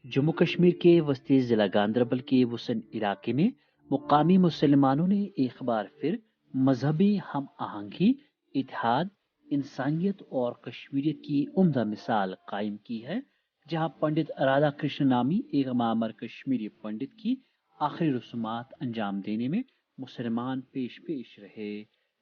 जम्मू कश्मीर के वस्ती जिला गांदरबल के वसन इलाके में मुकामी मुसलमानों ने एक बार फिर मजहबी हम आहंगी, इत्तेहाद, इंसानियत और कश्मीरियत की उम्दा मिसाल कायम की है, जहां पंडित राधा कृष्ण नामी एक मामर कश्मीरी पंडित की आखिरी रसूमात अंजाम देने में मुसलमान पेश पेश रहे।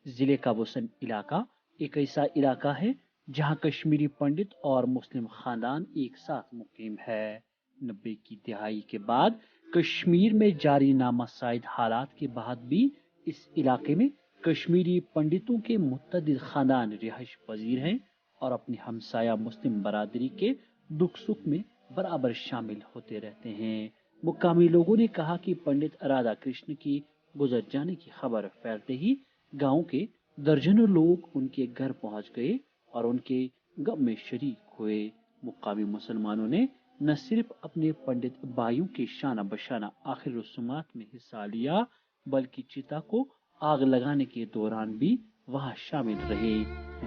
जिले का वसन इलाका एक ऐसा इलाका है जहां कश्मीरी पंडित और मुस्लिम खानदान एक साथ मुकीम है। 90 की दिहाई के बाद कश्मीर में जारी नामसाइद हालात के बाद भी इस इलाके में कश्मीरी पंडितों के मुतअद्दिद खानदान रिहाइश पजीर हैं और अपनी हमसाया मुस्लिम बरादरी के दुख सुख में बराबर शामिल होते रहते हैं। मुकामी लोगों ने कहा कि पंडित राधा कृष्ण की गुजर जाने की खबर फैलते ही गांव के दर्जनों लोग उनके घर पहुंच गए और उनके गम में शरीक हुए। मुकामी मुसलमानों ने न सिर्फ अपने पंडित भाइयों के शाना बशाना आखिर रसूमात में हिस्सा लिया, बल्कि चिता को आग लगाने के दौरान भी वहां शामिल रहे।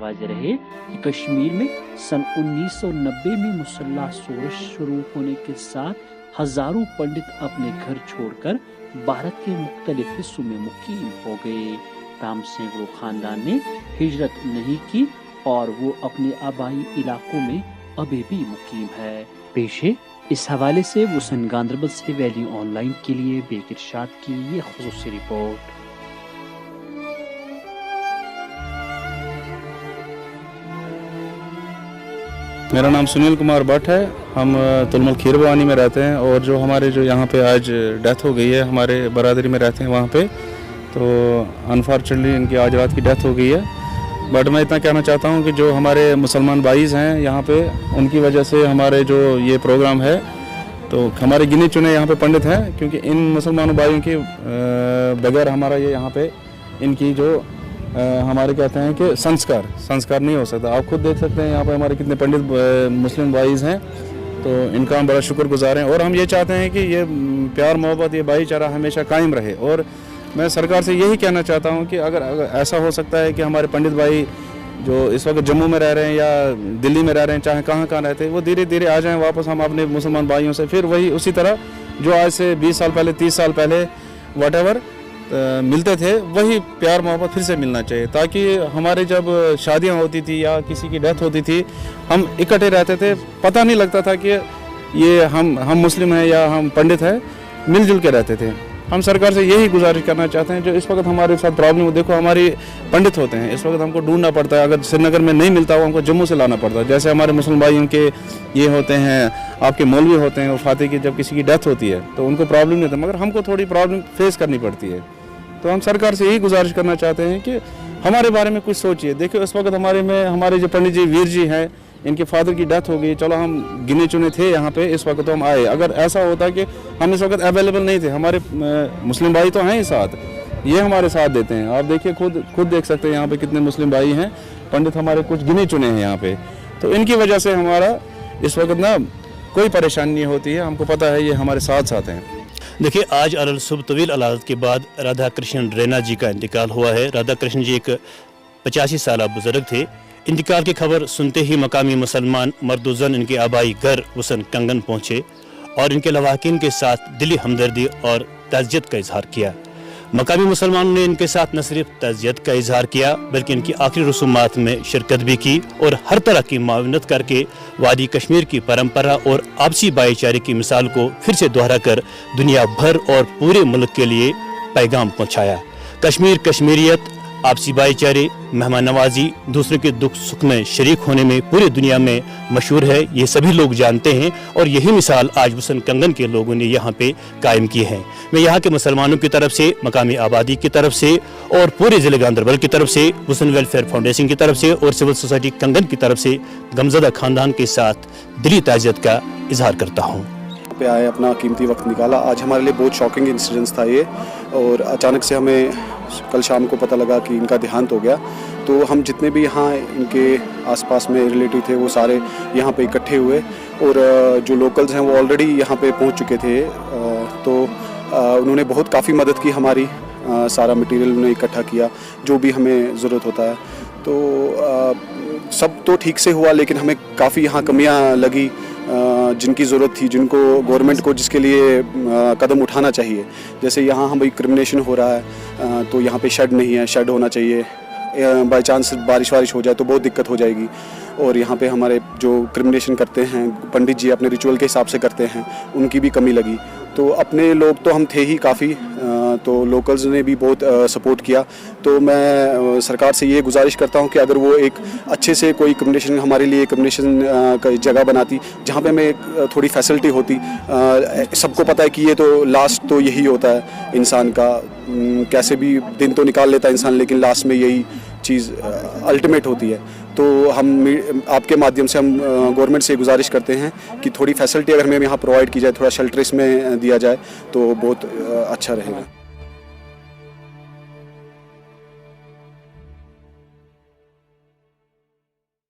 वाज़ेह रहे कि कश्मीर में सन 1990 में मुसल्ला सोच शुरू होने के साथ हजारों पंडित अपने घर छोड़कर भारत के मुख्तलिफ हिस्सों में मुकीम हो गए। ताम सैकड़ों खानदान ने हिजरत नहीं की और वो अपने आबाई इलाकों में अभी भी मुकीम है। पेशे इस हवाले से वसन गांदरबल से वैली ऑनलाइन के लिए बेक इरशाद की ये खुसूसी रिपोर्ट। मेरा नाम सुनील कुमार भट्ट है। हम तुलमल खीरवानी में रहते हैं और जो हमारे जो यहाँ पे आज डेथ हो गई है, हमारे बरादरी में रहते हैं वहाँ पे, तो अनफॉर्चुनेटली इनकी आज रात की डेथ हो गई है। बट मैं इतना कहना चाहता हूँ कि जो हमारे मुसलमान भाईज़ हैं यहाँ पे, उनकी वजह से हमारे जो ये प्रोग्राम है, तो हमारे गिने चुने यहाँ पे पंडित हैं, क्योंकि इन मुसलमान भाइयों के बगैर हमारा ये यहाँ पे इनकी जो हमारे कहते हैं कि संस्कार नहीं हो सकता। आप खुद देख सकते हैं यहाँ पे हमारे कितने पंडित मुस्लिम भाईज़ हैं, तो इनका हम बड़ा शुक्रगुजार हैं और हम ये चाहते हैं कि ये प्यार मोहब्बत, ये भाईचारा हमेशा कायम रहे। और मैं सरकार से यही कहना चाहता हूँ कि अगर ऐसा हो सकता है कि हमारे पंडित भाई जो इस वक्त जम्मू में रह रहे हैं या दिल्ली में रह रहे हैं, चाहे कहाँ रहते हैं, वो धीरे धीरे आ जाएं वापस हम अपने मुसलमान भाइयों से, फिर वही उसी तरह जो आज से 20 साल पहले, 30 साल पहले व्हाटएवर मिलते थे, वही प्यार मोहब्बत फिर से मिलना चाहिए, ताकि हमारे जब शादियाँ होती थी या किसी की डेथ होती थी, हम इकट्ठे रहते थे, पता नहीं लगता था कि ये हम मुस्लिम हैं या हम पंडित हैं, मिलजुल के रहते थे। हम सरकार से यही गुजारिश करना चाहते हैं, जो इस वक्त हमारे साथ प्रॉब्लम, देखो हमारी पंडित होते हैं, इस वक्त हमको ढूंढना पड़ता है, अगर श्रीनगर में नहीं मिलता हो हमको जम्मू से लाना पड़ता है। जैसे हमारे मुस्लिम भाइयों के ये होते हैं, आपके मौलवी होते हैं, वफाती की जब किसी की डेथ होती है तो उनको प्रॉब्लम नहीं होता, मगर हमको थोड़ी प्रॉब्लम फेस करनी पड़ती है। तो हम सरकार से यही गुजारिश करना चाहते हैं कि हमारे बारे में कुछ सोचिए। देखिए इस वक्त हमारे जो पंडित जी वीर जी हैं, इनके फादर की डेथ हो गई, चलो हम गिने चुने थे यहाँ पे, इस वक्त तो हम आए। अगर ऐसा होता कि हम इस वक्त अवेलेबल नहीं थे, हमारे मुस्लिम भाई तो हैं ही साथ, ये हमारे साथ देते हैं। आप देखिए खुद देख सकते हैं यहाँ पे कितने मुस्लिम भाई हैं, पंडित हमारे कुछ गिने चुने हैं यहाँ पे, तो इनकी वजह से हमारा इस वक्त ना कोई परेशानी नहीं होती है, हमको पता है ये हमारे साथ हैं। देखिए, आज अल सुबह तवील अलादत के बाद राधा कृष्ण रैना जी का इंतकाल हुआ है। राधा कृष्ण जी एक 85 साल बुजुर्ग थे। इंतकाल की खबर सुनते ही मकामी मुसलमान मर्दुज़न इनके आबाई घर वसन कंगन पहुँचे और इनके लवाकिन के साथ दिली हमदर्दी और तज़ियत का इजहार किया। मकामी मुसलमानों ने इनके साथ न सिर्फ तज़ियत का इजहार किया, बल्कि इनकी आखिरी रसूमात में शिरकत भी की और हर तरह की मावनत करके वादी कश्मीर की परंपरा और आपसी भाईचारे की मिसाल को फिर से दोहरा कर दुनिया भर और पूरे मुल्क के लिए पैगाम पहुँचाया। कश्मीरियत, आपसी भाईचारे, मेहमान नवाजी, दूसरे के दुख सुख में शरीक होने में पूरी दुनिया में मशहूर है, ये सभी लोग जानते हैं और यही मिसाल आज वसन कंगन के लोगों ने यहाँ पे कायम की है। मैं यहाँ के मुसलमानों की तरफ से, मकामी आबादी की तरफ से और पूरे ज़िले गांदरबल की तरफ से, वसन वेलफेयर फाउंडेशन की तरफ से और सिविल सोसाइटी कंगन की तरफ से गमज़दा खानदान के साथ दिली ताज़ियत का इजहार करता हूँ। पे आए, अपना कीमती वक्त निकाला। आज हमारे लिए बहुत शॉकिंग इंसिडेंट्स था ये, और अचानक से हमें कल शाम को पता लगा कि इनका देहांत हो गया। तो हम जितने भी यहाँ इनके आसपास में रिलेटिव थे वो सारे यहाँ पे इकट्ठे हुए, और जो लोकल्स हैं वो ऑलरेडी यहाँ पे पहुँच चुके थे, तो उन्होंने काफ़ी मदद की हमारी, सारा मटेरियल उन्होंने इकट्ठा किया जो भी हमें ज़रूरत होता है। तो सब तो ठीक से हुआ, लेकिन हमें काफ़ी यहाँ कमियाँ लगी जिनकी ज़रूरत थी, जिनको गवर्नमेंट को जिसके लिए कदम उठाना चाहिए। जैसे यहाँ हम क्रिमिनेशन हो रहा है, तो यहाँ पे शेड नहीं है, शेड होना चाहिए। बाई चांस बारिश वारिश हो जाए तो बहुत दिक्कत हो जाएगी। और यहाँ पे हमारे जो क्रिमिनेशन करते हैं पंडित जी अपने रिचुअल के हिसाब से करते हैं, उनकी भी कमी लगी। तो अपने लोग तो हम थे ही काफ़ी, तो लोकल्स ने भी बहुत सपोर्ट किया। तो मैं सरकार से ये गुजारिश करता हूँ कि अगर वो एक अच्छे से कोई कम्युनिकेशन हमारे लिए कम्युनिकेशन का जगह बनाती जहाँ पे हमें थोड़ी फैसिलिटी होती। सबको पता है कि ये तो लास्ट तो यही होता है इंसान का, कैसे भी दिन तो निकाल लेता है इंसान, लेकिन लास्ट में यही चीज़ अल्टीमेट होती है। तो हम आपके माध्यम से हम गवर्नमेंट से गुजारिश करते हैं कि थोड़ी फैसिलिटी अगर हमें यहाँ प्रोवाइड की जाए, थोड़ा शेल्टर इसमें दिया जाए तो बहुत अच्छा रहेगा।